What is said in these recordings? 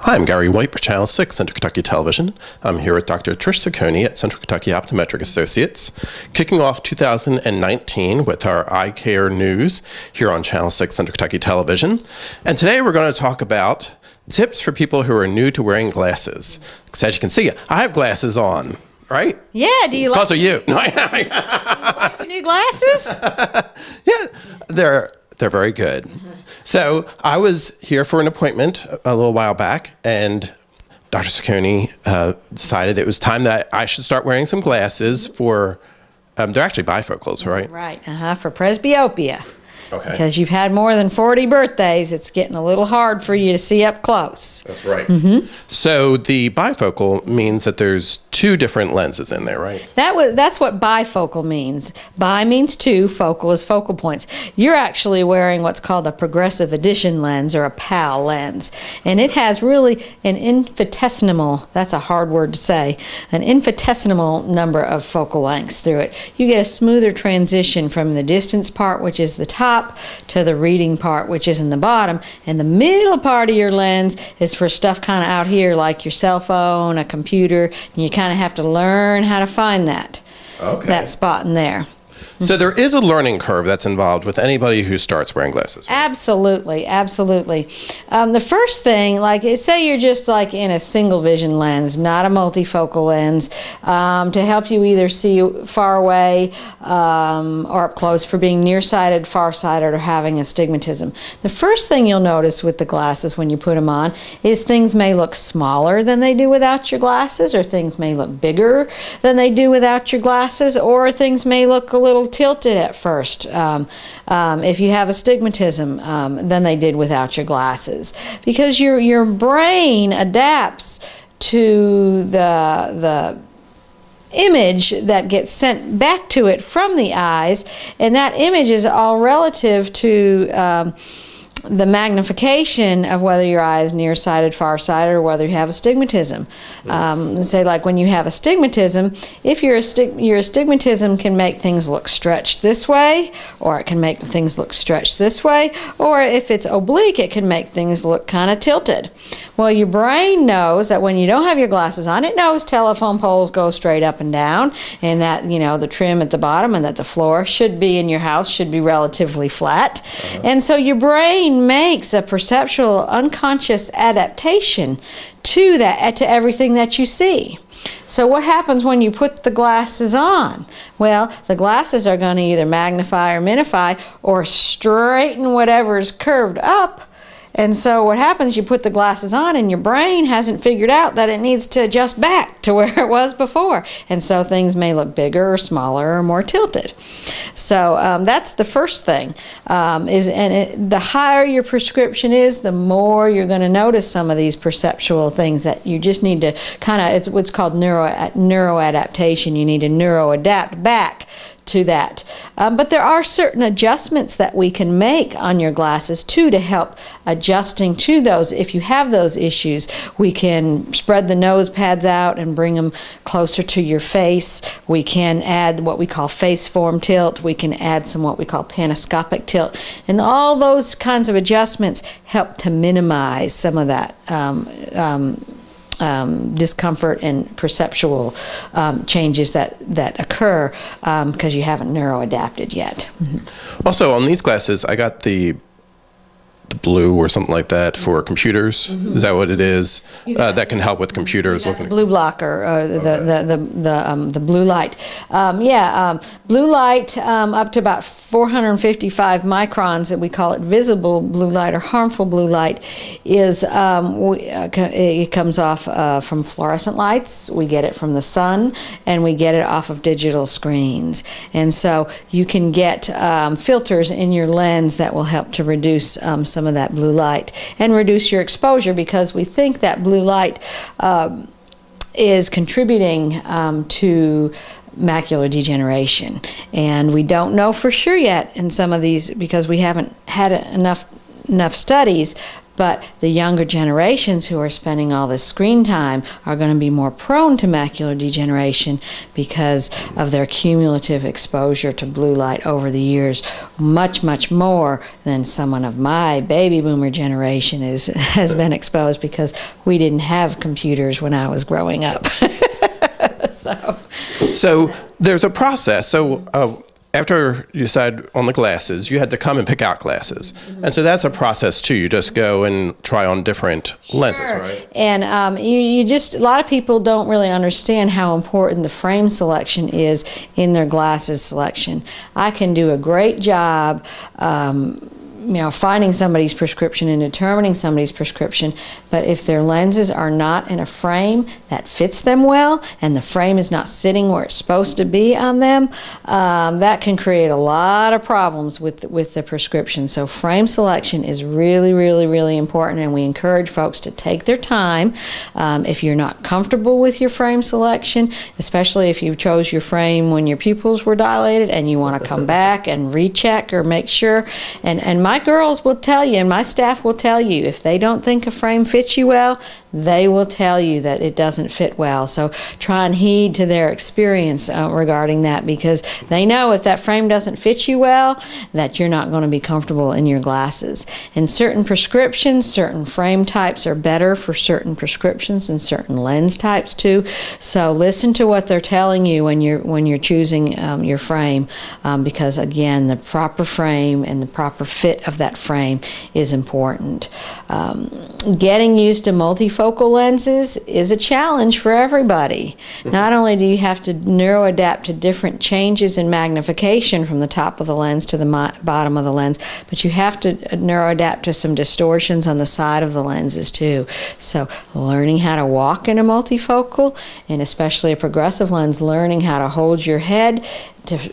Hi, I'm Gary White for Channel 6, Central Kentucky Television. I'm here with Dr. Trish Cecconi at Central Kentucky Optometric Associates, kicking off 2019 with our eye care news here on Channel 6, Central Kentucky Television. And today we're going to talk about tips for people who are new to wearing glasses. Because as you can see, I have glasses on, right? Yeah, do you like... Because of you. Do you like your new glasses? Yeah, they're very good. So I was here for an appointment a little while back, and Dr. Cecconi decided it was time that I should start wearing some glasses for, they're actually bifocals, right? Right, for presbyopia. Okay. Because you've had more than 40 birthdays, it's getting a little hard for you to see up close. That's right. Mm-hmm. So the bifocal means that there's two different lenses in there, right? That's what bifocal means. Bi means two, focal is focal points. You're actually wearing what's called a progressive addition lens, or a PAL lens. And it has really an infinitesimal, that's a hard word to say, an infinitesimal number of focal lengths through it. You get a smoother transition from the distance part, which is the top, to the reading part, which is in the bottom, and the middle part of your lens is for stuff kind of out here like your cell phone, a computer, and you kind of have to learn how to find that spot in there. So there is a learning curve that's involved with anybody who starts wearing glasses. Absolutely, absolutely. The first thing, like say you're just like in a single vision lens, not a multifocal lens, to help you either see far away or up close for being nearsighted, farsighted, or having astigmatism. The first thing you'll notice with the glasses when you put them on is things may look smaller than they do without your glasses, or things may look bigger than they do without your glasses, or things may look a little tilted at first if you have astigmatism than they did without your glasses, because your brain adapts to the image that gets sent back to it from the eyes, and that image is all relative to the magnification of whether your eye is nearsighted, farsighted, or whether you have astigmatism. Say like when you have astigmatism, if your astigmatism can make things look stretched this way, or it can make things look stretched this way, or if it's oblique, it can make things look kind of tilted. Well, your brain knows that when you don't have your glasses on, it knows telephone poles go straight up and down, and that, you know, the trim at the bottom, and that the floor should be in your house should be relatively flat. And so your brain makes a perceptual unconscious adaptation to everything that you see. So what happens when you put the glasses on? Well, the glasses are going to either magnify or minify or straighten whatever's curved up. And so what happens, you put the glasses on and your brain hasn't figured out that it needs to adjust back to where it was before. And so things may look bigger or smaller or more tilted. So that's the first thing. The higher your prescription is, the more you're going to notice some of these perceptual things that you just need to kind of, it's what's called neuroadaptation. You need to neuroadapt back to that. But there are certain adjustments that we can make on your glasses too to help adjusting to those. If you have those issues, we can spread the nose pads out and bring them closer to your face. We can add what we call face form tilt. We can add some what we call panoscopic tilt. And all those kinds of adjustments help to minimize some of that discomfort and perceptual changes that occur because you haven't neuroadapted yet. Also, on these glasses, I got the blue or something like that for computers. Is that what it is? That can help with computers. The blue blocker, the blue light. Blue light up to about 455 microns, that we call it visible blue light or harmful blue light, is it comes off from fluorescent lights. We get it from the sun, and we get it off of digital screens. And so you can get filters in your lens that will help to reduce some of that blue light and reduce your exposure, because we think that blue light is contributing to macular degeneration, and we don't know for sure yet in some of these because we haven't had enough studies, But the younger generations who are spending all this screen time are going to be more prone to macular degeneration because of their cumulative exposure to blue light over the years, much more than someone of my baby boomer generation has been exposed, because we didn't have computers when I was growing up. So there's a process. So after you decide on the glasses, you had to come and pick out glasses. And so that's a process too. You just go and try on different lenses, right? And you just, a lot of people don't really understand how important the frame selection is in their glasses selection. I can do a great job finding somebody's prescription and determining somebody's prescription, but if their lenses are not in a frame that fits them well, and the frame is not sitting where it's supposed to be on them, that can create a lot of problems with the prescription. So frame selection is really important, and we encourage folks to take their time. If you're not comfortable with your frame selection, especially if you chose your frame when your pupils were dilated and you want to come back and recheck or make sure, and my girls will tell you, and my staff will tell you, if they don't think a frame fits you well, they will tell you that it doesn't fit well. So try and heed to their experience regarding that, because they know if that frame doesn't fit you well, that you're not going to be comfortable in your glasses. And certain prescriptions, certain frame types are better for certain prescriptions, and certain lens types too. So listen to what they're telling you when you're choosing your frame, because again, the proper frame and the proper fit of that frame is important. Getting used to multifocal lenses is a challenge for everybody. Not only do you have to neuroadapt to different changes in magnification from the top of the lens to the bottom of the lens, but you have to neuroadapt to some distortions on the side of the lenses too. So learning how to walk in a multifocal, and especially a progressive lens, learning how to hold your head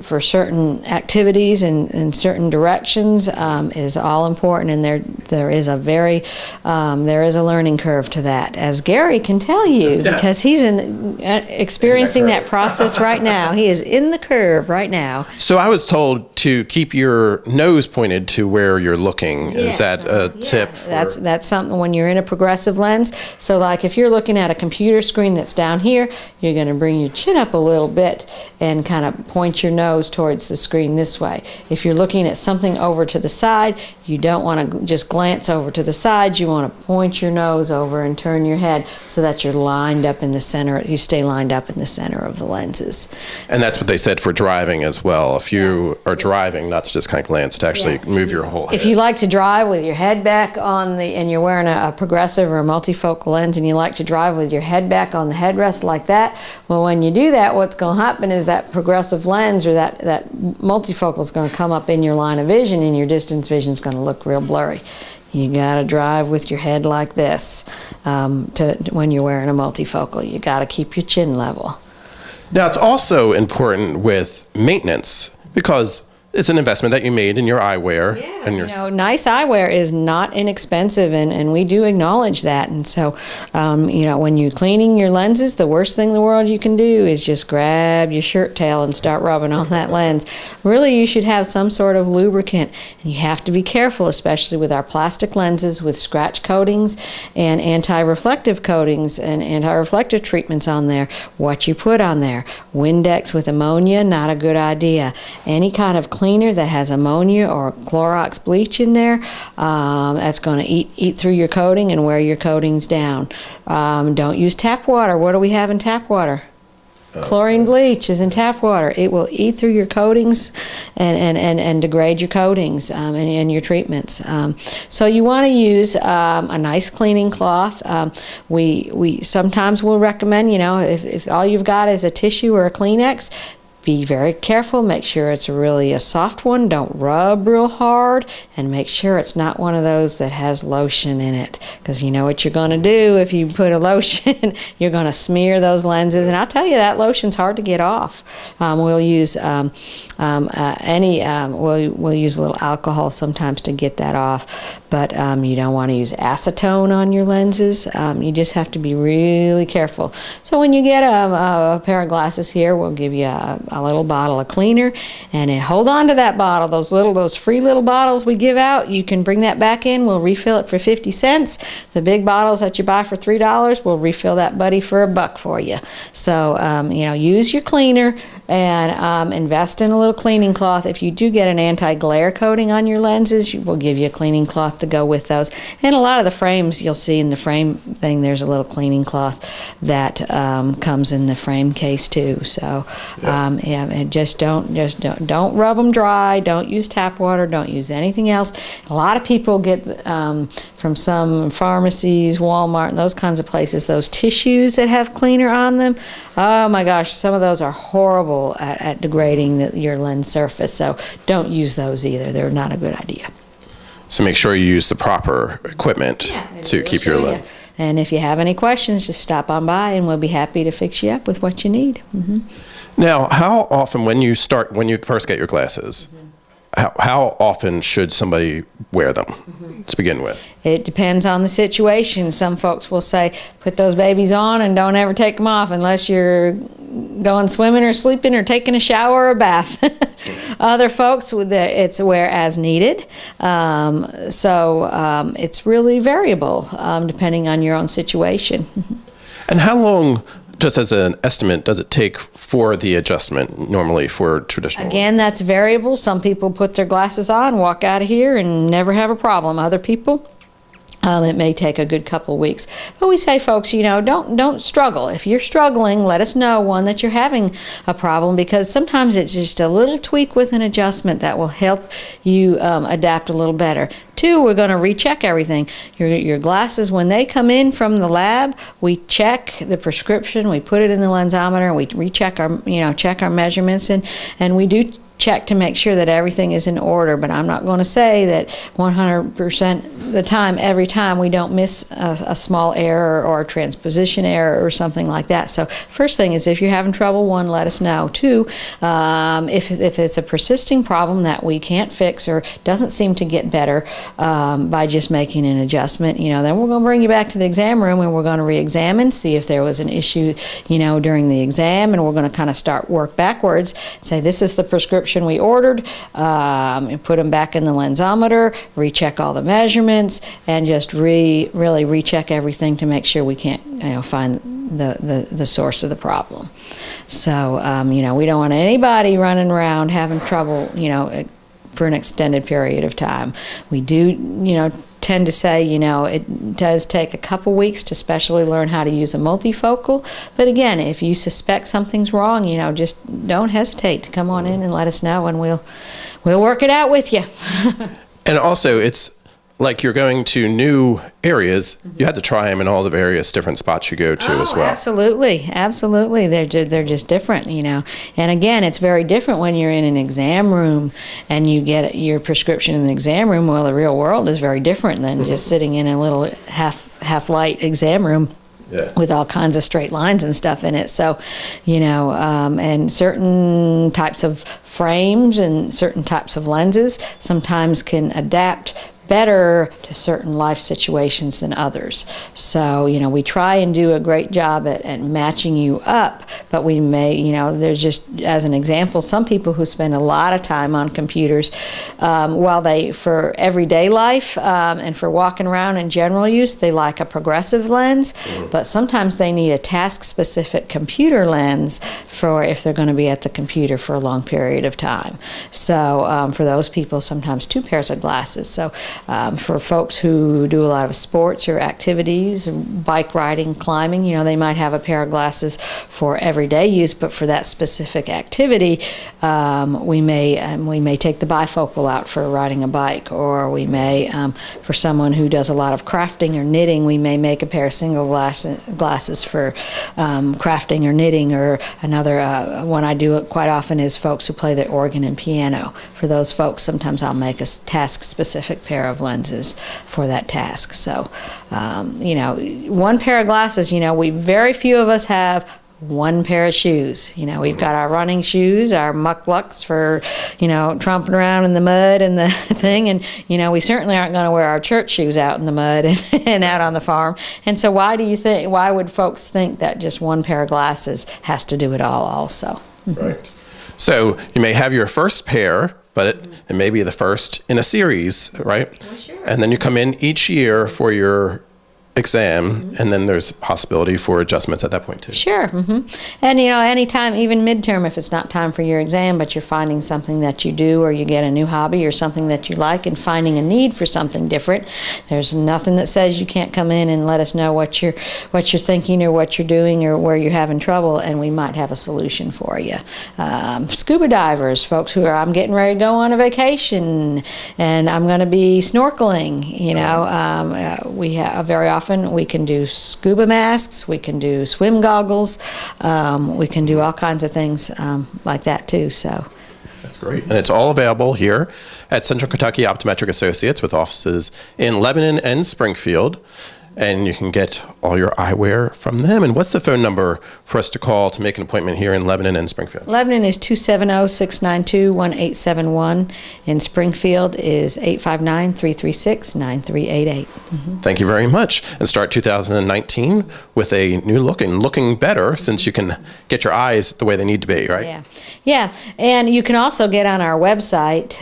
for certain activities and in certain directions is all important, and there is a learning curve to that, as Gary can tell you, because he's experiencing that process right now. He is in the curve right now. So I was told to keep your nose pointed to where you're looking. Is that a tip? That's something when you're in a progressive lens. So like if you're looking at a computer screen that's down here, you're going to bring your chin up a little bit and kind of point your nose towards the screen this way. If you're looking at something over to the side, you don't want to just glance over to the side. You want to point your nose over and turn your head so that you're lined up in the center. You stay lined up in the center of the lenses. And that's what they said for driving as well. If you are driving, not to just kind of glance, to actually move your whole head. If you like to drive with your head back on and you're wearing a progressive or a multifocal lens, and you like to drive with your head back on the headrest like that, well, when you do that, what's going to happen is that progressive lens or that multifocal is going to come up in your line of vision, and your distance vision is going to look real blurry. You got to drive with your head like this when you're wearing a multifocal. You got to keep your chin level. Now, it's also important with maintenance, because it's an investment that you made in your eyewear. Yeah, and nice eyewear is not inexpensive, and we do acknowledge that. And so, when you're cleaning your lenses, the worst thing in the world you can do is just grab your shirt tail and start rubbing on that lens. Really, you should have some sort of lubricant, and you have to be careful, especially with our plastic lenses with scratch coatings and anti-reflective coatings and anti-reflective treatments on there. What you put on there. Windex with ammonia, not a good idea. Any kind of cleaner that has ammonia or Clorox bleach in there, that's going to eat through your coating and wear your coatings down. Don't use tap water. What do we have in tap water? Chlorine bleach is in tap water. It will eat through your coatings and degrade your coatings and your treatments. So you want to use a nice cleaning cloth. We sometimes will recommend, if all you've got is a tissue or a Kleenex, be very careful. Make sure it's really a soft one. Don't rub real hard, and make sure it's not one of those that has lotion in it, because you know what you're going to do if you put a lotion. You're going to smear those lenses, and I'll tell you, that lotion's hard to get off. We'll use we'll use a little alcohol sometimes to get that off, but you don't want to use acetone on your lenses. You just have to be really careful. So when you get a pair of glasses here, we'll give you a a little bottle of cleaner, and hold on to that bottle. Those free little bottles we give out, you can bring that back in. We'll refill it for 50 cents. The big bottles that you buy for $3, we'll refill that buddy for $1 for you. So, use your cleaner and invest in a little cleaning cloth. If you do get an anti-glare coating on your lenses, we'll give you a cleaning cloth to go with those. And a lot of the frames, you'll see in the frame thing, there's a little cleaning cloth that comes in the frame case too. So, and just don't rub them dry. Don't use tap water. Don't use anything else. A lot of people get from some pharmacies, Walmart, and those kinds of places, those tissues that have cleaner on them. Oh my gosh, some of those are horrible at degrading your lens surface. So don't use those either. They're not a good idea. So make sure you use the proper equipment to keep your lens. And if you have any questions, just stop on by and we'll be happy to fix you up with what you need. Now, how often when you first get your glasses, how often should somebody wear them to begin with? It depends on the situation. Some folks will say, put those babies on and don't ever take them off unless you're going swimming or sleeping or taking a shower or a bath. Other folks, it's wear as needed. So it's really variable depending on your own situation. And how long, just as an estimate, does it take for the adjustment normally for traditional? Again, that's variable. Some people put their glasses on, walk out of here, and never have a problem. Other people, it may take a good couple weeks. But we say, folks, don't struggle. If you're struggling, let us know, one, that you're having a problem, because sometimes it's just a little tweak with an adjustment that will help you adapt a little better. Two, we're going to recheck everything. Your glasses, when they come in from the lab, we check the prescription, we put it in the lensometer, and we recheck check our measurements, and we do check to make sure that everything is in order. But I'm not going to say that 100% the time, every time, we don't miss a small error or a transposition error or something like that. So first thing is, if you're having trouble, one, let us know. Two, if it's a persisting problem that we can't fix or doesn't seem to get better by just making an adjustment, then we're going to bring you back to the exam room and we're going to re-examine, see if there was an issue, during the exam, and we're going to kind of work backwards and say, this is the prescription we ordered, and put them back in the lensometer, recheck all the measurements, and just really recheck everything to make sure we can't find the source of the problem. So we don't want anybody running around having trouble for an extended period of time. We do tend to say, it does take a couple weeks to especially learn how to use a multifocal. But again, if you suspect something's wrong, just don't hesitate to come on in and let us know, and we'll work it out with you. And also, it's like you're going to new areas, you have to try them in all the various different spots you go to as well. Absolutely. They're just different, And again, it's very different when you're in an exam room and you get your prescription in the exam room. Well, the real world is very different than just sitting in a little half light exam room. Yeah. With all kinds of straight lines and stuff in it. So, and certain types of frames and certain types of lenses sometimes can adapt better to certain life situations than others. So, we try and do a great job at matching you up, but we may, there's just, as an example, some people who spend a lot of time on computers, while for everyday life and for walking around in general use, they like a progressive lens, but sometimes they need a task-specific computer lens for if they're going to be at the computer for a long period of time. So, for those people, sometimes 2 pairs of glasses. So, for folks who do a lot of sports or activities, bike riding, climbing, they might have a pair of glasses for everyday use, but for that specific activity, we may take the bifocal out for riding a bike, or we may, for someone who does a lot of crafting or knitting, we may make a pair of single glasses for crafting or knitting, or another one I do quite often is folks who play the organ and piano. For those folks, sometimes I'll make a task-specific pair of lenses for that task. So, 1 pair of glasses, very few of us have 1 pair of shoes. We've got our running shoes, our mucklucks for, tromping around in the mud and the thing. And, we certainly aren't going to wear our church shoes out in the mud and out on the farm. And so why would folks think that just 1 pair of glasses has to do it all also? Right. So you may have your first pair, but it may be the first in a series, right? Well, sure. And then you come in each year for your exam, and then there's possibility for adjustments at that point too. Sure. And anytime, even midterm, if it's not time for your exam, but you're finding something that you do, or you get a new hobby or something that you like, and finding a need for something different, there's nothing that says you can't come in and let us know what you're thinking or what you're doing or where you're having trouble, and we might have a solution for you. Scuba divers, folks who are, I'm getting ready to go on a vacation and I'm going to be snorkeling. We have very often we can do scuba masks, we can do swim goggles, we can do all kinds of things like that too. So that's great. And it's all available here at Central Kentucky Optometric Associates with offices in Lebanon and Springfield. And you can get all your eyewear from them. And what's the phone number for us to call to make an appointment here in Lebanon and Springfield? Lebanon is 270-692-1871. In Springfield is 859-336-9388. Thank you very much. And start 2019 with a new look and looking better, since you can get your eyes the way they need to be, right? Yeah. And you can also get on our website.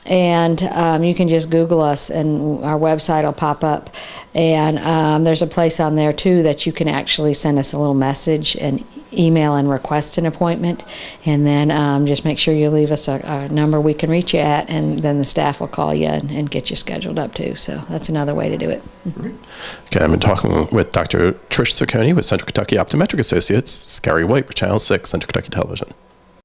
And you can just Google us, and our website will pop up. And there's a place on there, too, that you can actually send us a little message and email and request an appointment. And then just make sure you leave us a number we can reach you at, and then the staff will call you and get you scheduled up, too. So that's another way to do it. Okay, I've been talking with Dr. Trish Cecconi with Central Kentucky Optometric Associates. Scary White for Channel 6, Central Kentucky Television.